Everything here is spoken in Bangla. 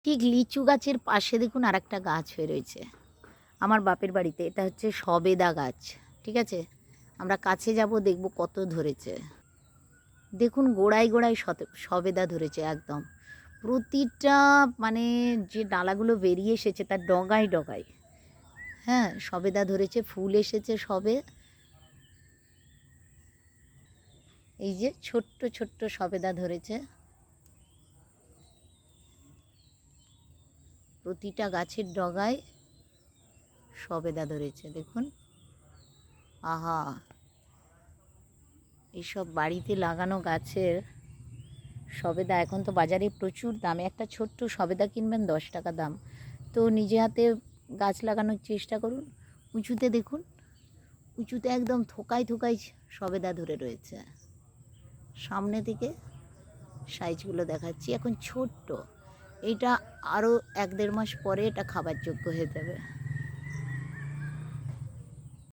ঠিক লিচু গাছের পাশে দেখুন আরেকটা গাছ হয়ে রয়েছে আমার বাপের বাড়িতে। এটা হচ্ছে সবেদা গাছ। ঠিক আছে, আমরা কাছে যাব, দেখব কত ধরেছে। দেখুন গোড়ায় গোড়ায় সবেদা ধরেছে একদম প্রতিটা, মানে যে ডালাগুলো বেরিয়ে এসেছে তার ডগায় ডগায়। হ্যাঁ, সবেদা ধরেছে, ফুল এসেছে সবে। এই যে ছোট্ট ছোট্ট সবেদা ধরেছে প্রতিটা গাছের ডগায়। সবেদা ধরেছে দেখুন। আহা, এইসব বাড়িতে লাগানো গাছের সবেদা এখন তো বাজারে প্রচুর দামে। একটা ছোট্ট সবেদা কিনবেন 10 টাকা দাম। তো নিজে হাতে গাছ লাগানোর চেষ্টা করুন। উঁচুতে দেখুন, উঁচুতে একদম থোকায় থোকায় সবেদা ধরে রয়েছে। সামনে থেকে সাইজগুলো দেখাচ্ছি, এখন ছোট্ট। এটা আরও 1-1.5 মাস পরে এটা খাবার যোগ্য হয়ে যাবে।